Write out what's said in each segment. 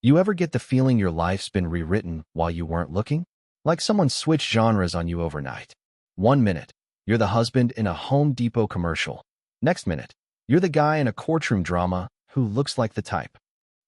You ever get the feeling your life's been rewritten while you weren't looking? Like someone switched genres on you overnight. 1 minute, you're the husband in a Home Depot commercial. Next minute, you're the guy in a courtroom drama who looks like the type.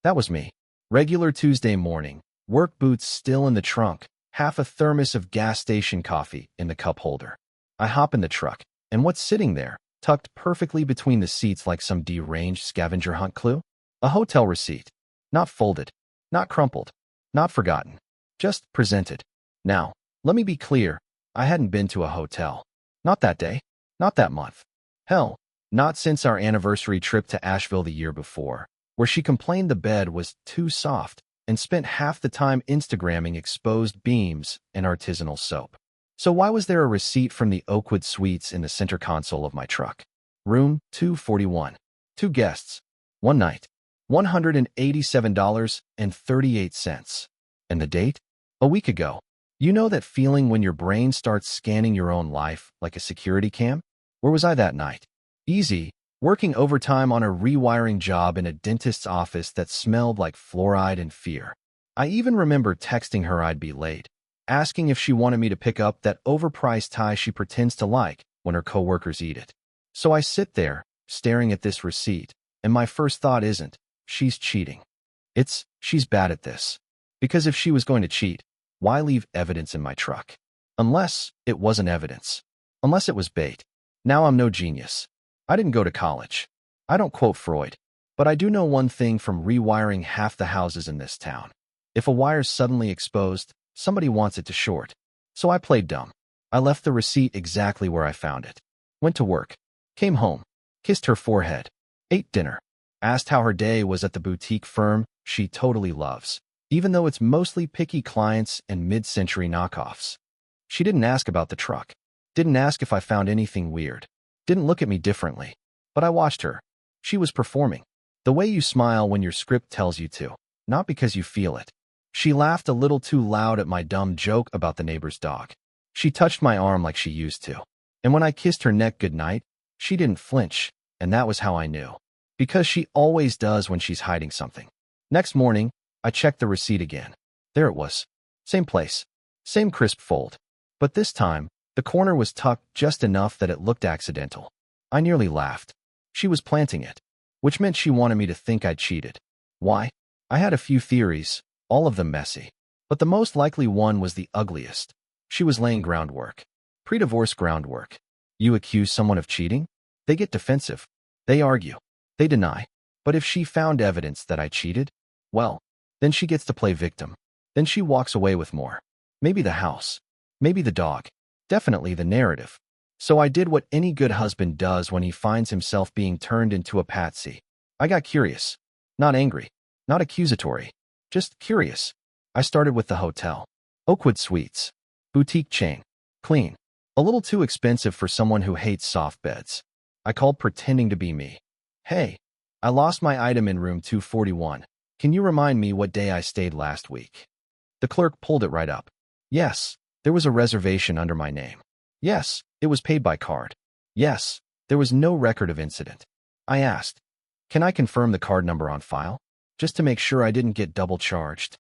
That was me. Regular Tuesday morning, work boots still in the trunk, half a thermos of gas station coffee in the cup holder. I hop in the truck, and what's sitting there, tucked perfectly between the seats like some deranged scavenger hunt clue? A hotel receipt. Not folded, not crumpled, not forgotten, just presented. Now, let me be clear, I hadn't been to a hotel. Not that day, not that month. Hell, not since our anniversary trip to Asheville the year before, where she complained the bed was too soft and spent half the time Instagramming exposed beams and artisanal soap. So why was there a receipt from the Oakwood Suites in the center console of my truck? Room 241. 2 guests. 1 night. $187.38. And the date? A week ago. You know that feeling when your brain starts scanning your own life like a security cam? Where was I that night? Easy, working overtime on a rewiring job in a dentist's office that smelled like fluoride and fear. I even remember texting her I'd be late, asking if she wanted me to pick up that overpriced tie she pretends to like when her coworkers eat it. So I sit there, staring at this receipt, and my first thought isn't, she's cheating. It's, she's bad at this. Because if she was going to cheat, why leave evidence in my truck? Unless it wasn't evidence. Unless it was bait. Now I'm no genius. I didn't go to college. I don't quote Freud. But I do know one thing from rewiring half the houses in this town. If a wire's suddenly exposed, somebody wants it to short. So I played dumb. I left the receipt exactly where I found it. Went to work. Came home. Kissed her forehead. Ate dinner. Asked how her day was at the boutique firm she totally loves, even though it's mostly picky clients and mid-century knockoffs. She didn't ask about the truck. Didn't ask if I found anything weird. Didn't look at me differently. But I watched her. She was performing. The way you smile when your script tells you to, not because you feel it. She laughed a little too loud at my dumb joke about the neighbor's dog. She touched my arm like she used to. And when I kissed her neck goodnight, she didn't flinch, and that was how I knew. Because she always does when she's hiding something. Next morning, I checked the receipt again. There it was. Same place. Same crisp fold. But this time, the corner was tucked just enough that it looked accidental. I nearly laughed. She was planting it, which meant she wanted me to think I'd cheated. Why? I had a few theories, all of them messy. But the most likely one was the ugliest. She was laying groundwork. Pre-divorce groundwork. You accuse someone of cheating? They get defensive. They argue. They deny. But if she found evidence that I cheated, well, then she gets to play victim. Then she walks away with more. Maybe the house. Maybe the dog. Definitely the narrative. So I did what any good husband does when he finds himself being turned into a patsy. I got curious. Not angry. Not accusatory. Just curious. I started with the hotel. Oakwood Suites. Boutique chain. Clean. A little too expensive for someone who hates soft beds. I called pretending to be me. Hey, I lost my item in room 241. Can you remind me what day I stayed last week? The clerk pulled it right up. Yes, there was a reservation under my name. Yes, it was paid by card. Yes, there was no record of incident. I asked, can I confirm the card number on file? Just to make sure I didn't get double charged.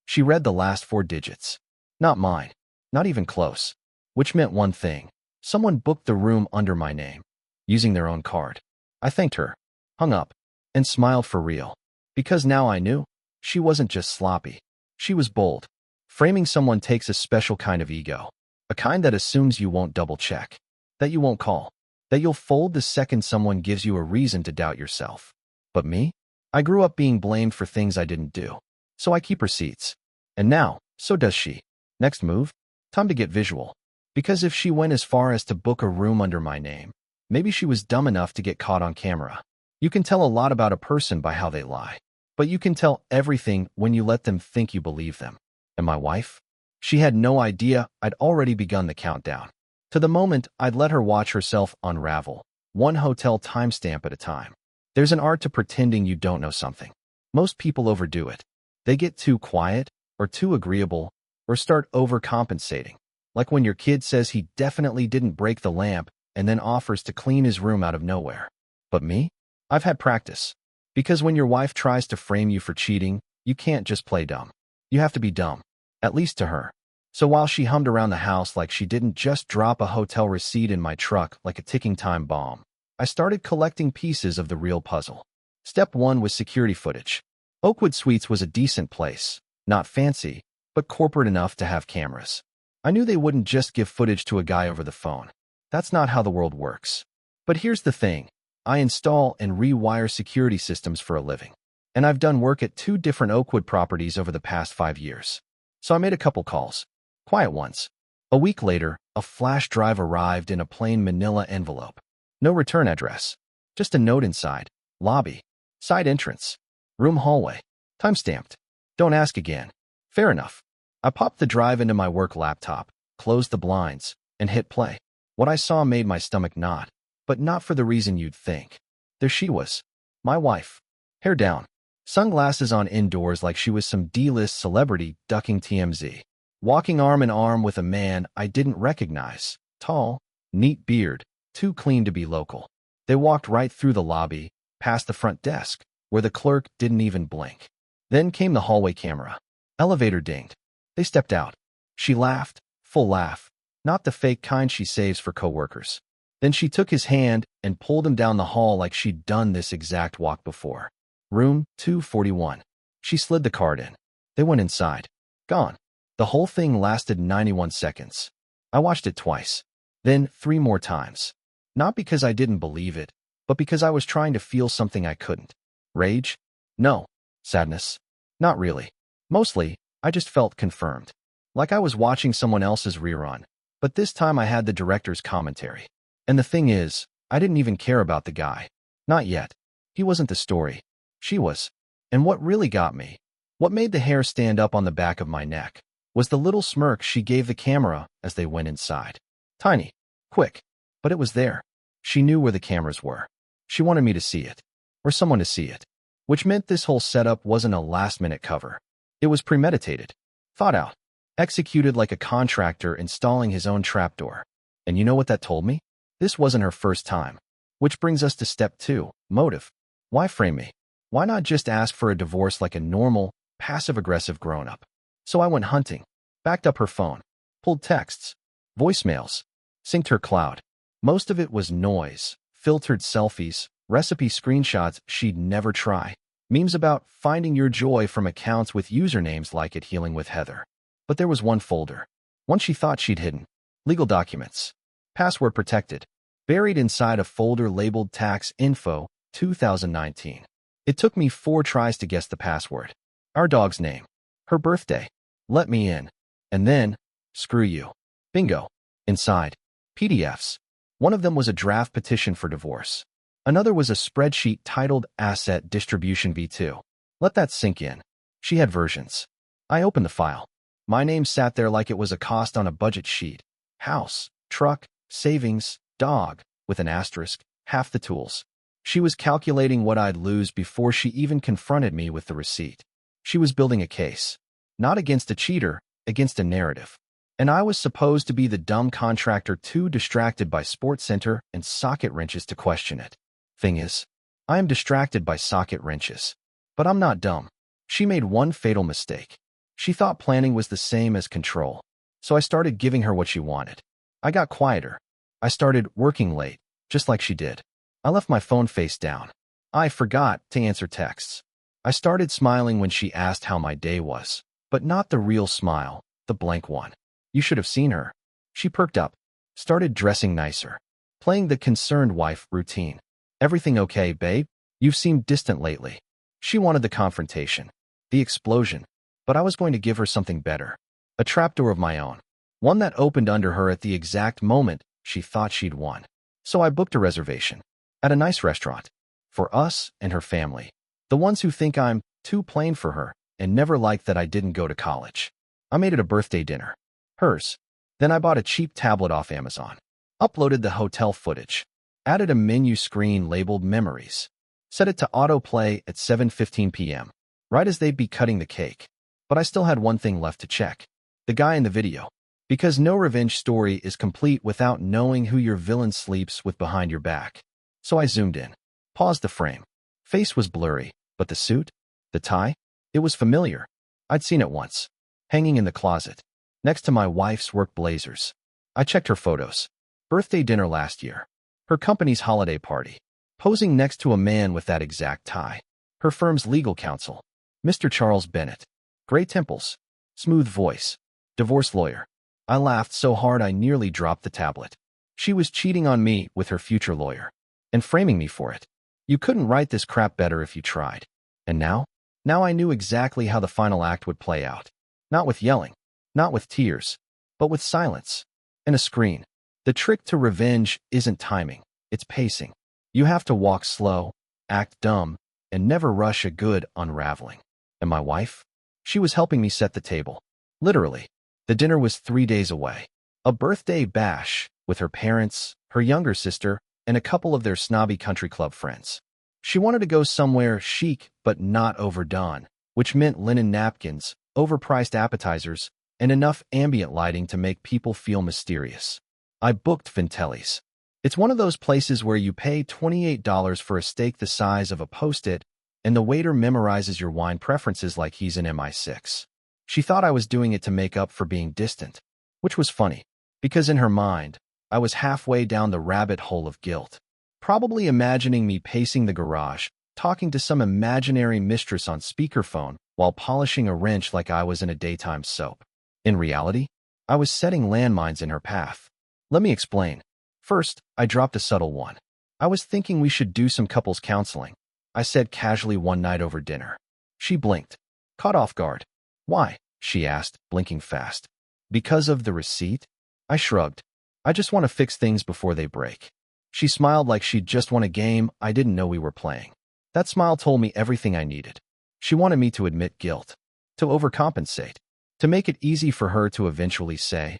She read the last 4 digits. Not mine. Not even close. Which meant one thing. Someone booked the room under my name, using their own card. I thanked her, hung up, and smiled for real. Because now I knew, she wasn't just sloppy. She was bold. Framing someone takes a special kind of ego. A kind that assumes you won't double-check. That you won't call. That you'll fold the second someone gives you a reason to doubt yourself. But me? I grew up being blamed for things I didn't do. So I keep receipts. And now, so does she. Next move? Time to get visual. Because if she went as far as to book a room under my name, maybe she was dumb enough to get caught on camera. You can tell a lot about a person by how they lie. But you can tell everything when you let them think you believe them. And my wife? She had no idea I'd already begun the countdown. To the moment I'd let her watch herself unravel, one hotel timestamp at a time. There's an art to pretending you don't know something. Most people overdo it. They get too quiet, or too agreeable, or start overcompensating. Like when your kid says he definitely didn't break the lamp and then offers to clean his room out of nowhere. But me? I've had practice. Because when your wife tries to frame you for cheating, You can't just play dumb. You have to be dumb. At least to her. So while she hummed around the house like she didn't just drop a hotel receipt in my truck like a ticking time bomb, I started collecting pieces of the real puzzle. Step 1 was security footage. Oakwood Suites was a decent place. Not fancy, but corporate enough to have cameras. I knew they wouldn't just give footage to a guy over the phone. That's not how the world works. But here's the thing. I install and rewire security systems for a living. And I've done work at 2 different Oakwood properties over the past 5 years. So I made a couple calls. Quiet ones. A week later, a flash drive arrived in a plain manila envelope. No return address. Just a note inside. Lobby. Side entrance. Room hallway. Timestamped. Don't ask again. Fair enough. I popped the drive into my work laptop, closed the blinds, and hit play. What I saw made my stomach knot, but not for the reason you'd think. There she was. My wife. Hair down. Sunglasses on indoors like she was some D-list celebrity ducking TMZ. Walking arm in arm with a man I didn't recognize. Tall, neat beard, too clean to be local. They walked right through the lobby, past the front desk, where the clerk didn't even blink. Then came the hallway camera. Elevator dinged. They stepped out. She laughed, full laugh, not the fake kind she saves for coworkers. Then she took his hand and pulled him down the hall like she'd done this exact walk before. Room 241. She slid the card in. They went inside. Gone. The whole thing lasted 91 seconds. I watched it twice. Then 3 more times. Not because I didn't believe it, but because I was trying to feel something I couldn't. Rage? No. Sadness? Not really. Mostly, I just felt confirmed. Like I was watching someone else's rerun. But this time I had the director's commentary. And the thing is, I didn't even care about the guy. Not yet. He wasn't the story. She was. And what really got me, what made the hair stand up on the back of my neck, was the little smirk she gave the camera as they went inside. Tiny. Quick. But it was there. She knew where the cameras were. She wanted me to see it. Or someone to see it. Which meant this whole setup wasn't a last-minute cover. It was premeditated. Thought out. Executed like a contractor installing his own trapdoor. And you know what that told me? This wasn't her first time. Which brings us to step 2, motive. Why frame me? Why not just ask for a divorce like a normal, passive-aggressive grown-up? So I went hunting, backed up her phone, pulled texts, voicemails, synced her cloud. Most of it was noise, filtered selfies, recipe screenshots she'd never try, memes about finding your joy from accounts with usernames like at Healing with Heather. But there was one folder, one she thought she'd hidden, legal documents, password protected, buried inside a folder labeled Tax Info 2019. It took me 4 tries to guess the password. Our dog's name. Her birthday. Let me in. And then, screw you. Bingo. Inside. PDFs. One of them was a draft petition for divorce. Another was a spreadsheet titled Asset Distribution V2. Let that sink in. She had versions. I opened the file. My name sat there like it was a cost on a budget sheet. House, truck, savings, dog, with an asterisk, half the tools. She was calculating what I'd lose before she even confronted me with the receipt. She was building a case. Not against a cheater, against a narrative. And I was supposed to be the dumb contractor too distracted by SportsCenter and socket wrenches to question it. Thing is, I am distracted by socket wrenches. But I'm not dumb. She made one fatal mistake. She thought planning was the same as control. So I started giving her what she wanted. I got quieter. I started working late, just like she did. I left my phone face down. I forgot to answer texts. I started smiling when she asked how my day was, but not the real smile, the blank one. You should have seen her. She perked up, started dressing nicer, playing the concerned wife routine. Everything okay, babe? You've seemed distant lately. She wanted the confrontation, the explosion, but I was going to give her something better. A trapdoor of my own. One that opened under her at the exact moment she thought she'd won. So I booked a reservation. At a nice restaurant. For us and her family. The ones who think I'm too plain for her and never liked that I didn't go to college. I made it a birthday dinner. Hers. Then I bought a cheap tablet off Amazon. Uploaded the hotel footage. Added a menu screen labeled Memories. Set it to autoplay at 7:15 p.m. Right as they'd be cutting the cake. But I still had one thing left to check. The guy in the video. Because no revenge story is complete without knowing who your villain sleeps with behind your back. So I zoomed in. Paused the frame. Face was blurry, but the suit? The tie? It was familiar. I'd seen it once, hanging in the closet, next to my wife's work blazers. I checked her photos. Birthday dinner last year. Her company's holiday party. Posing next to a man with that exact tie. Her firm's legal counsel. Mr. Charles Bennett. Gray temples. Smooth voice. Divorce lawyer. I laughed so hard I nearly dropped the tablet. She was cheating on me with her future lawyer. And framing me for it. You couldn't write this crap better if you tried. And now? Now I knew exactly how the final act would play out. Not with yelling. Not with tears. But with silence. And a screen. The trick to revenge isn't timing. It's pacing. You have to walk slow, act dumb, and never rush a good unraveling. And my wife? She was helping me set the table. Literally. The dinner was 3 days away. A birthday bash with her parents, her younger sister, and a couple of their snobby country club friends. She wanted to go somewhere chic but not overdone, which meant linen napkins, overpriced appetizers, and enough ambient lighting to make people feel mysterious. I booked Vintelli's. It's one of those places where you pay $28 for a steak the size of a Post-it, and the waiter memorizes your wine preferences like he's in MI6. She thought I was doing it to make up for being distant, which was funny, because in her mind, I was halfway down the rabbit hole of guilt, probably imagining me pacing the garage, talking to some imaginary mistress on speakerphone while polishing a wrench like I was in a daytime soap. In reality, I was setting landmines in her path. Let me explain. First, I dropped a subtle one. I was thinking we should do some couples counseling. I said casually one night over dinner. She blinked, caught off guard. Why? She asked, blinking fast. Because of the receipt? I shrugged. I just want to fix things before they break. She smiled like she'd just won a game I didn't know we were playing. That smile told me everything I needed. She wanted me to admit guilt, to overcompensate, to make it easy for her to eventually say,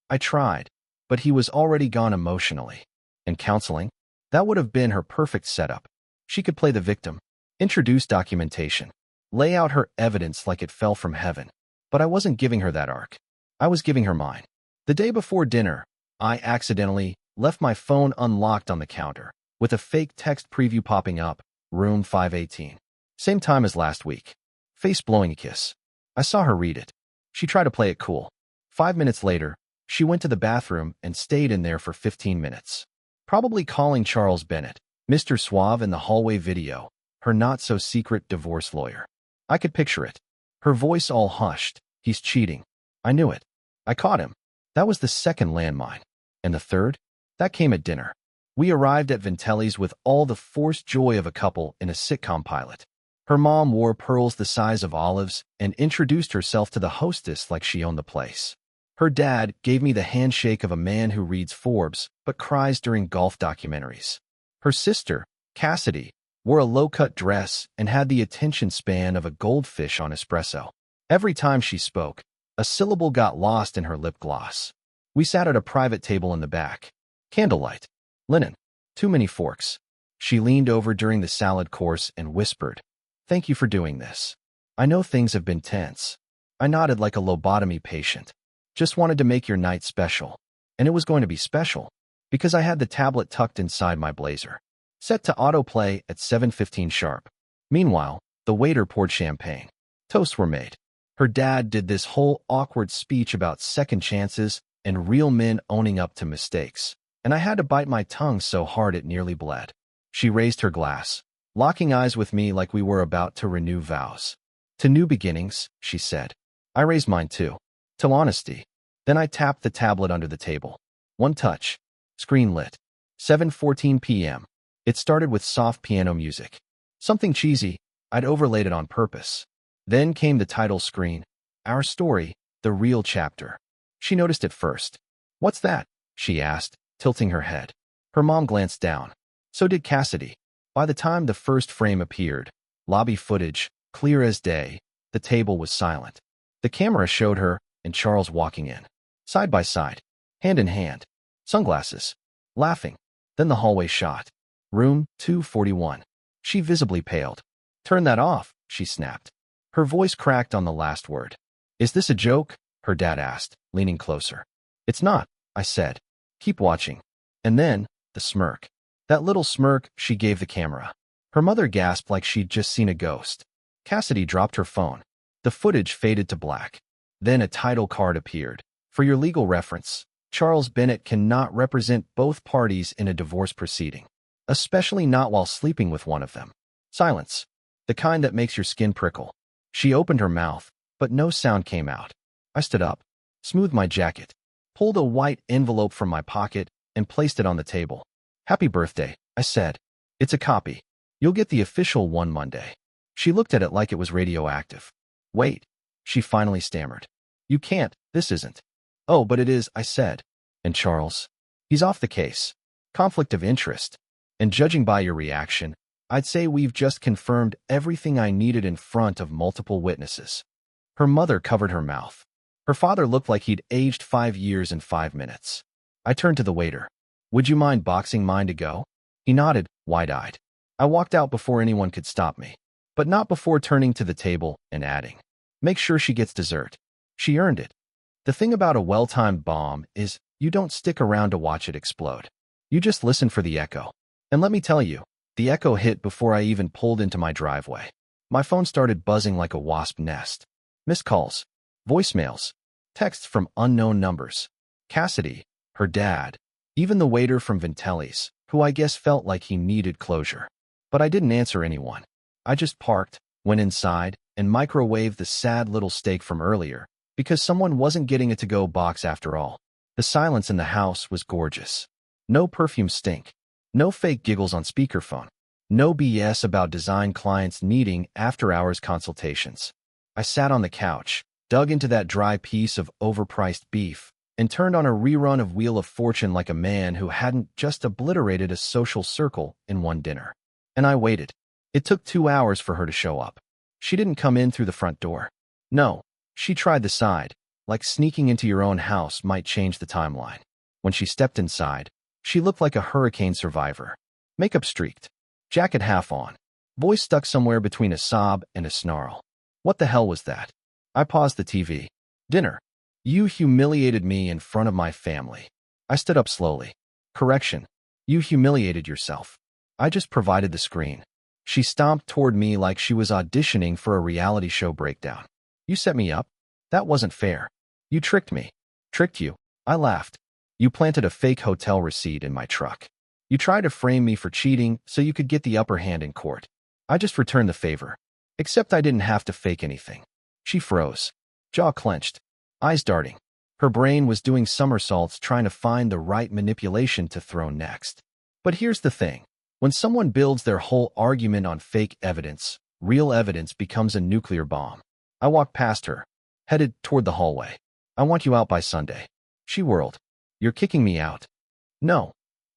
I tried, but he was already gone emotionally. And counseling? That would have been her perfect setup. She could play the victim, introduce documentation, lay out her evidence like it fell from heaven. But I wasn't giving her that arc. I was giving her mine. The day before dinner, I accidentally left my phone unlocked on the counter, with a fake text preview popping up, room 518. Same time as last week. Face blowing a kiss. I saw her read it. She tried to play it cool. 5 minutes later, she went to the bathroom and stayed in there for 15 minutes. Probably calling Charles Bennett, Mr. Suave in the hallway video, her not-so-secret divorce lawyer. I could picture it. Her voice all hushed. He's cheating. I knew it. I caught him. That was the second landmine. And the third? That came at dinner. We arrived at Vintelli's with all the forced joy of a couple in a sitcom pilot. Her mom wore pearls the size of olives and introduced herself to the hostess like she owned the place. Her dad gave me the handshake of a man who reads Forbes but cries during golf documentaries. Her sister, Cassidy, wore a low-cut dress and had the attention span of a goldfish on espresso. Every time she spoke, a syllable got lost in her lip gloss. We sat at a private table in the back. Candlelight. Linen. Too many forks. She leaned over during the salad course and whispered, Thank you for doing this. I know things have been tense. I nodded like a lobotomy patient. Just wanted to make your night special. And it was going to be special, because I had the tablet tucked inside my blazer, set to autoplay at 7:15 sharp. Meanwhile, the waiter poured champagne. Toasts were made. Her dad did this whole awkward speech about second chances and real men owning up to mistakes, and I had to bite my tongue so hard it nearly bled. She raised her glass, locking eyes with me like we were about to renew vows. To new beginnings, she said. I raised mine too. To honesty. Then I tapped the tablet under the table. One touch. Screen lit. 7:14 p.m. It started with soft piano music. Something cheesy. I'd overlaid it on purpose. Then came the title screen. Our story, the real chapter. She noticed it first. What's that? She asked, tilting her head. Her mom glanced down. So did Cassidy. By the time the first frame appeared, lobby footage, clear as day, the table was silent. The camera showed her and Charles walking in, side by side, hand in hand, sunglasses, laughing. Then the hallway shot. Room 241. She visibly paled. Turn that off, she snapped. Her voice cracked on the last word. Is this a joke? Her dad asked, leaning closer. It's not, I said. Keep watching. And then, the smirk. That little smirk she gave the camera. Her mother gasped like she'd just seen a ghost. Cassidy dropped her phone. The footage faded to black. Then a title card appeared. For your legal reference, Charles Bennett cannot represent both parties in a divorce proceeding, especially not while sleeping with one of them. Silence. The kind that makes your skin prickle. She opened her mouth, but no sound came out. I stood up, smoothed my jacket, pulled a white envelope from my pocket, and placed it on the table. Happy birthday, I said. It's a copy. You'll get the official one Monday. She looked at it like it was radioactive. Wait, she finally stammered. You can't, this isn't. Oh, but it is, I said. And Charles? He's off the case. Conflict of interest. And judging by your reaction, I'd say we've just confirmed everything I needed in front of multiple witnesses. Her mother covered her mouth. Her father looked like he'd aged 5 years in 5 minutes. I turned to the waiter. Would you mind boxing mine to go? He nodded, wide-eyed. I walked out before anyone could stop me, but not before turning to the table and adding, make sure she gets dessert. She earned it. The thing about a well-timed bomb is you don't stick around to watch it explode. You just listen for the echo. And let me tell you, the echo hit before I even pulled into my driveway. My phone started buzzing like a wasp nest. Missed calls, voicemails, texts from unknown numbers. Cassidy, her dad, even the waiter from Vintelli's, who I guess felt like he needed closure. But I didn't answer anyone. I just parked, went inside, and microwaved the sad little steak from earlier, because someone wasn't getting a to-go box after all. The silence in the house was gorgeous. No perfume stink. No fake giggles on speakerphone. No BS about design clients needing after-hours consultations. I sat on the couch, dug into that dry piece of overpriced beef, and turned on a rerun of Wheel of Fortune like a man who hadn't just obliterated a social circle in one dinner. And I waited. It took 2 hours for her to show up. She didn't come in through the front door. No, she tried the side, like sneaking into your own house might change the timeline. When she stepped inside, she looked like a hurricane survivor. Makeup streaked, jacket half on, voice stuck somewhere between a sob and a snarl. What the hell was that? I paused the TV. Dinner. You humiliated me in front of my family. I stood up slowly. Correction. You humiliated yourself. I just provided the screen. She stomped toward me like she was auditioning for a reality show breakdown. You set me up? That wasn't fair. You tricked me. Tricked you. I laughed. You planted a fake hotel receipt in my truck. You tried to frame me for cheating so you could get the upper hand in court. I just returned the favor. Except I didn't have to fake anything. She froze. Jaw clenched. Eyes darting. Her brain was doing somersaults trying to find the right manipulation to throw next. But here's the thing. When someone builds their whole argument on fake evidence, real evidence becomes a nuclear bomb. I walked past her, headed toward the hallway. I want you out by Sunday. She whirled. You're kicking me out. No,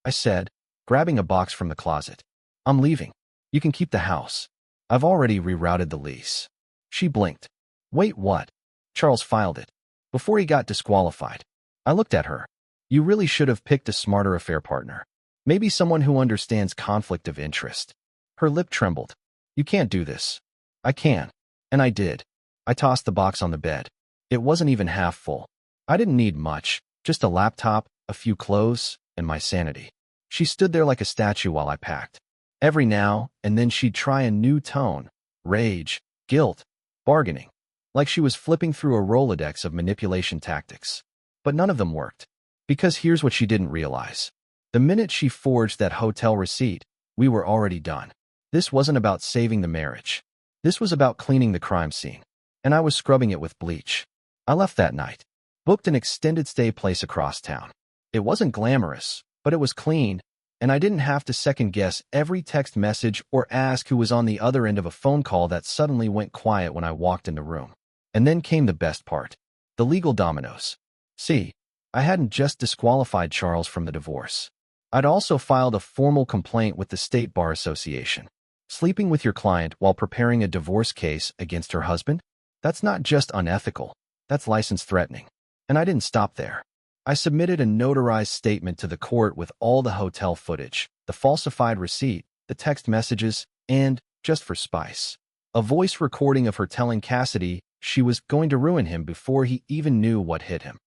I said, grabbing a box from the closet. I'm leaving. You can keep the house. I've already rerouted the lease. She blinked. Wait, what? Charles filed it. Before he got disqualified. I looked at her. You really should have picked a smarter affair partner. Maybe someone who understands conflict of interest. Her lip trembled. You can't do this. I can. And I did. I tossed the box on the bed. It wasn't even half full. I didn't need much, just a laptop, a few clothes, and my sanity. She stood there like a statue while I packed. Every now and then she'd try a new tone, rage, guilt, bargaining, like she was flipping through a Rolodex of manipulation tactics. But none of them worked. Because here's what she didn't realize. The minute she forged that hotel receipt, we were already done. This wasn't about saving the marriage. This was about cleaning the crime scene. And I was scrubbing it with bleach. I left that night. Booked an extended stay place across town. It wasn't glamorous, but it was clean, and I didn't have to second-guess every text message or ask who was on the other end of a phone call that suddenly went quiet when I walked in the room. And then came the best part. The legal dominoes. See, I hadn't just disqualified Charles from the divorce. I'd also filed a formal complaint with the State Bar Association. Sleeping with your client while preparing a divorce case against her husband? That's not just unethical. That's license threatening. And I didn't stop there. I submitted a notarized statement to the court with all the hotel footage, the falsified receipt, the text messages, and, just for spice, a voice recording of her telling Cassidy she was going to ruin him before he even knew what hit him.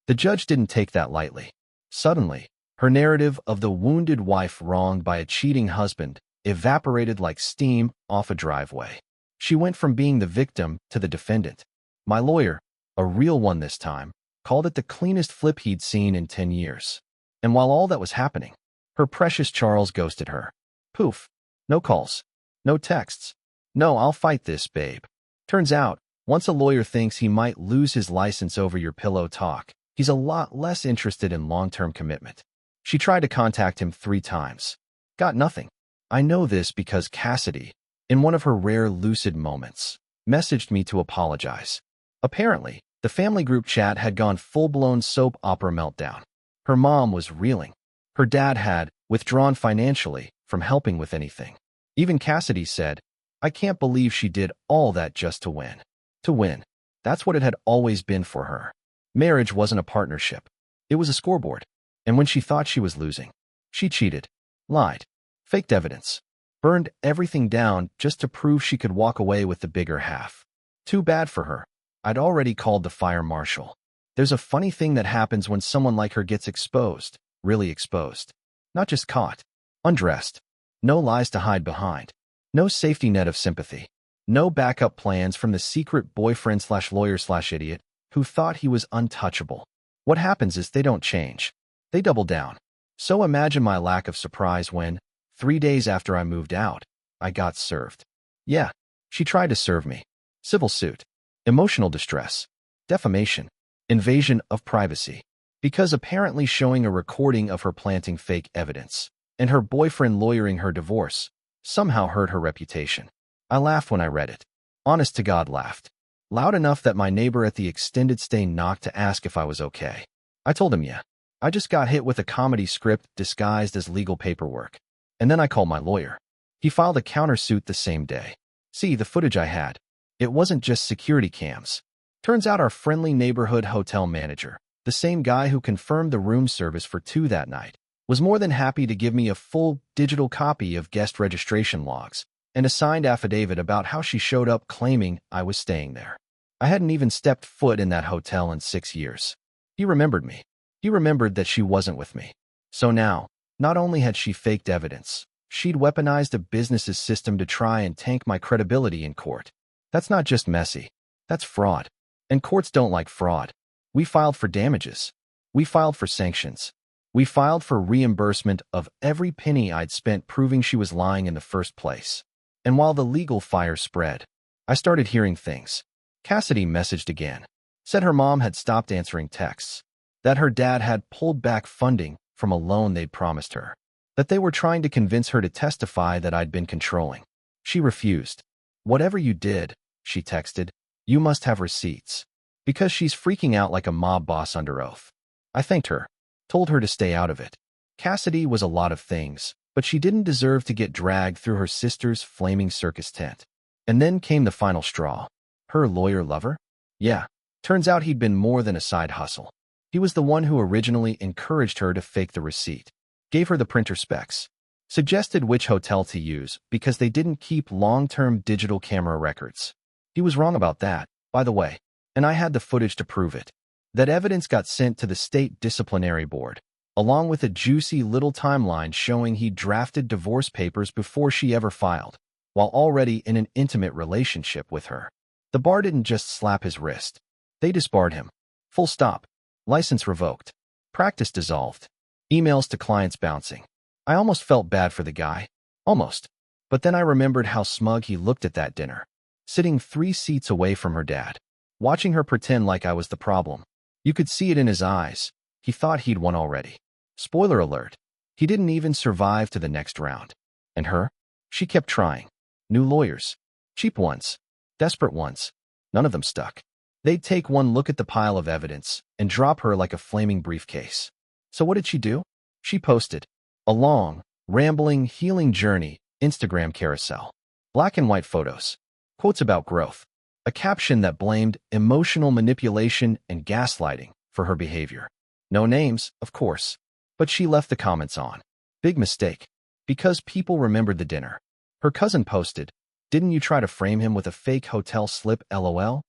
The judge didn't take that lightly. Suddenly, her narrative of the wounded wife wronged by a cheating husband evaporated like steam off a driveway. She went from being the victim to the defendant. My lawyer, a real one this time, called it the cleanest flip he'd seen in 10 years. And while all that was happening, her precious Charles ghosted her. Poof. No calls. No texts. No, I'll fight this, babe. Turns out, once a lawyer thinks he might lose his license over your pillow talk, he's a lot less interested in long-term commitment. She tried to contact him 3 times. Got nothing. I know this because Cassidy, in one of her rare lucid moments, messaged me to apologize. Apparently, the family group chat had gone full-blown soap opera meltdown. Her mom was reeling. Her dad had withdrawn financially from helping with anything. Even Cassidy said, I can't believe she did all that just to win. To win. That's what it had always been for her. Marriage wasn't a partnership. It was a scoreboard. And when she thought she was losing, she cheated, lied, faked evidence, burned everything down just to prove she could walk away with the bigger half. Too bad for her. I'd already called the fire marshal. There's a funny thing that happens when someone like her gets exposed, really exposed. Not just caught, undressed. No lies to hide behind. No safety net of sympathy. No backup plans from the secret boyfriend/lawyer/idiot who thought he was untouchable. What happens is they don't change. They double down. So imagine my lack of surprise when, 3 days after I moved out, I got served. Yeah, she tried to serve me. Civil suit. Emotional distress. Defamation. Invasion of privacy. Because apparently showing a recording of her planting fake evidence and her boyfriend lawyering her divorce somehow hurt her reputation. I laughed when I read it. Honest to God laughed. Loud enough that my neighbor at the extended stay knocked to ask if I was okay. I told him yeah. I just got hit with a comedy script disguised as legal paperwork. And then I called my lawyer. He filed a countersuit the same day. See, the footage I had. It wasn't just security cams. Turns out our friendly neighborhood hotel manager, the same guy who confirmed the room service for 2 that night, was more than happy to give me a full digital copy of guest registration logs and a signed affidavit about how she showed up claiming I was staying there. I hadn't even stepped foot in that hotel in 6 years. He remembered me. He remembered that she wasn't with me. So now, not only had she faked evidence, she'd weaponized a business's system to try and tank my credibility in court. That's not just messy. That's fraud. And courts don't like fraud. We filed for damages. We filed for sanctions. We filed for reimbursement of every penny I'd spent proving she was lying in the first place. And while the legal fire spread, I started hearing things. Cassidy messaged again. Said her mom had stopped answering texts. That her dad had pulled back funding from a loan they'd promised her. That they were trying to convince her to testify that I'd been controlling. She refused. Whatever you did, she texted, you must have receipts. Because she's freaking out like a mob boss under oath. I thanked her. Told her to stay out of it. Cassidy was a lot of things, but she didn't deserve to get dragged through her sister's flaming circus tent. And then came the final straw. Her lawyer lover? Yeah. Turns out he'd been more than a side hustle. He was the one who originally encouraged her to fake the receipt, gave her the printer specs, suggested which hotel to use because they didn't keep long-term digital camera records. He was wrong about that, by the way, and I had the footage to prove it. That evidence got sent to the state disciplinary board, along with a juicy little timeline showing he drafted divorce papers before she ever filed, while already in an intimate relationship with her. The bar didn't just slap his wrist. They disbarred him. Full stop. License revoked. Practice dissolved. Emails to clients bouncing. I almost felt bad for the guy. Almost. But then I remembered how smug he looked at that dinner, sitting 3 seats away from her dad, watching her pretend like I was the problem. You could see it in his eyes. He thought he'd won already. Spoiler alert. He didn't even survive to the next round. And her? She kept trying. New lawyers. Cheap ones. Desperate ones. None of them stuck. They'd take one look at the pile of evidence and drop her like a flaming briefcase. So what did she do? She posted a long, rambling, healing journey Instagram carousel. Black and white photos. Quotes about growth. A caption that blamed emotional manipulation and gaslighting for her behavior. No names, of course, but she left the comments on. Big mistake. Because people remembered the dinner. Her cousin posted, "Didn't you try to frame him with a fake hotel slip, LOL?"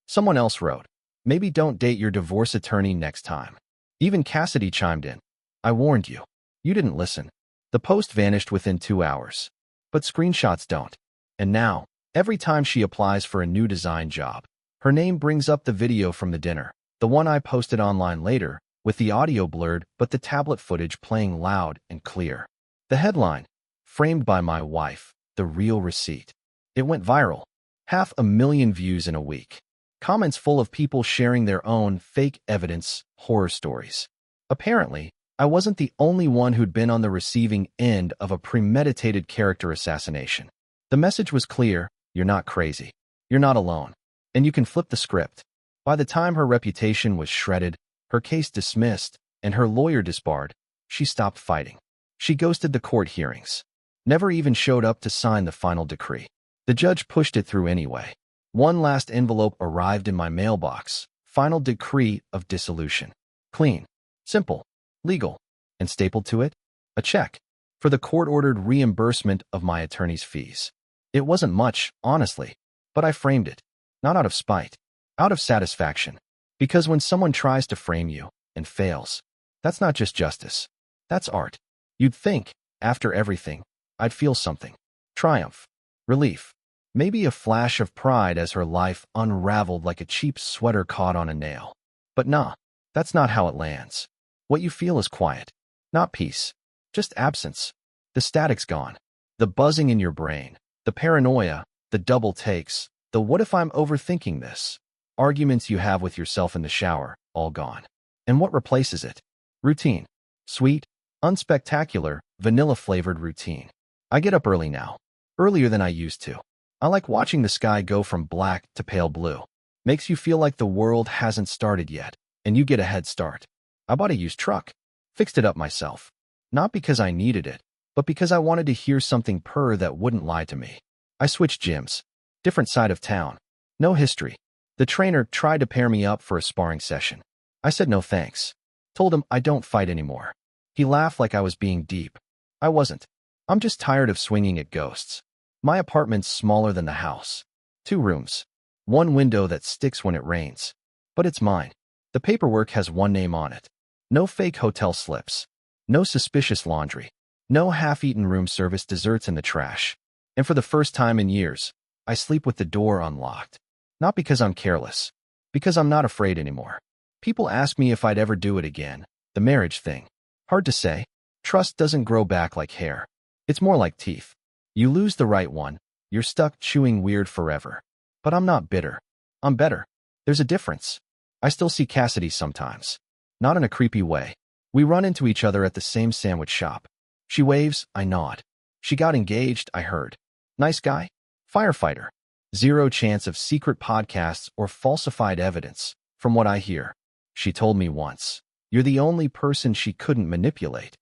Someone else wrote, "Maybe don't date your divorce attorney next time." Even Cassidy chimed in, "I warned you. You didn't listen." The post vanished within 2 hours. But screenshots don't. And now, Every time she applies for a new design job, her name brings up the video from the dinner, the one I posted online later, with the audio blurred but the tablet footage playing loud and clear. The headline, framed by my wife, the real receipt. It went viral. 500,000 views in a week. Comments full of people sharing their own fake evidence horror stories. Apparently, I wasn't the only one who'd been on the receiving end of a premeditated character assassination. The message was clear: you're not crazy. You're not alone. And you can flip the script. By the time her reputation was shredded, her case dismissed, and her lawyer disbarred, she stopped fighting. She ghosted the court hearings. Never even showed up to sign the final decree. The judge pushed it through anyway. One last envelope arrived in my mailbox. Final decree of dissolution. Clean, simple, legal, and stapled to it, a check for the court-ordered reimbursement of my attorney's fees. It wasn't much, honestly, but I framed it, not out of spite, out of satisfaction. Because when someone tries to frame you and fails, that's not just justice. That's art. You'd think, after everything, I'd feel something. Triumph. Relief. Maybe a flash of pride as her life unraveled like a cheap sweater caught on a nail. But nah, that's not how it lands. What you feel is quiet. Not peace. Just absence. The static's gone. The buzzing in your brain. The paranoia. The double takes. The what if I'm overthinking this? Arguments you have with yourself in the shower, all gone. And what replaces it? Routine. Sweet, unspectacular, vanilla-flavored routine. I get up early now. Earlier than I used to. I like watching the sky go from black to pale blue. Makes you feel like the world hasn't started yet, and you get a head start. I bought a used truck. Fixed it up myself. Not because I needed it, but because I wanted to hear something purr that wouldn't lie to me. I switched gyms. Different side of town. No history. The trainer tried to pair me up for a sparring session. I said no thanks. Told him I don't fight anymore. He laughed like I was being deep. I wasn't. I'm just tired of swinging at ghosts. My apartment's smaller than the house. 2 rooms. 1 window that sticks when it rains. But it's mine. The paperwork has one name on it. No fake hotel slips. No suspicious laundry. No half-eaten room service desserts in the trash. And for the first time in years, I sleep with the door unlocked. Not because I'm careless. Because I'm not afraid anymore. People ask me if I'd ever do it again. The marriage thing. Hard to say. Trust doesn't grow back like hair. It's more like teeth. You lose the right one, you're stuck chewing weird forever. But I'm not bitter. I'm better. There's a difference. I still see Cassidy sometimes. Not in a creepy way. We run into each other at the same sandwich shop. She waves, I nod. She got engaged, I heard. Nice guy? Firefighter. 0 chance of secret podcasts or falsified evidence, from what I hear. She told me once, you're the only person she couldn't manipulate.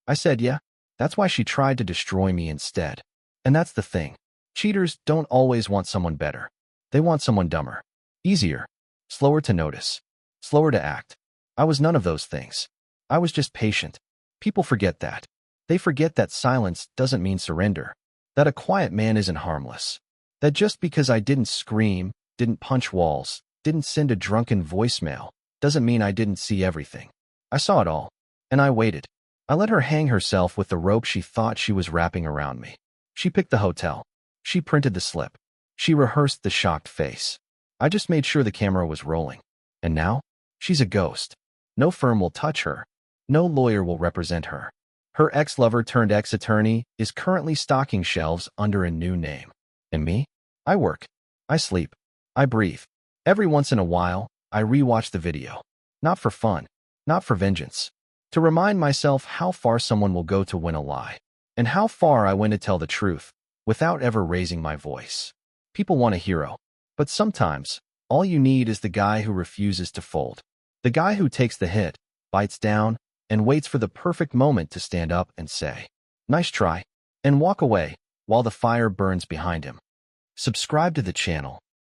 I said, yeah, that's why she tried to destroy me instead. And that's the thing. Cheaters don't always want someone better. They want someone dumber. Easier. Slower to notice. Slower to act. I was none of those things. I was just patient. People forget that. They forget that silence doesn't mean surrender. That a quiet man isn't harmless. That just because I didn't scream, didn't punch walls, didn't send a drunken voicemail, doesn't mean I didn't see everything. I saw it all. And I waited. I let her hang herself with the rope she thought she was wrapping around me. She picked the hotel. She printed the slip. She rehearsed the shocked face. I just made sure the camera was rolling. And now, she's a ghost. No firm will touch her. No lawyer will represent her. Her ex-lover turned ex-attorney is currently stocking shelves under a new name. And me? I work. I sleep. I breathe. Every once in a while, I rewatch the video. Not for fun. Not for vengeance. To remind myself how far someone will go to win a lie. And how far I went to tell the truth, without ever raising my voice. People want a hero. But sometimes, all you need is the guy who refuses to fold. The guy who takes the hit, bites down, and waits for the perfect moment to stand up and say, nice try, and walk away, while the fire burns behind him. Subscribe to the channel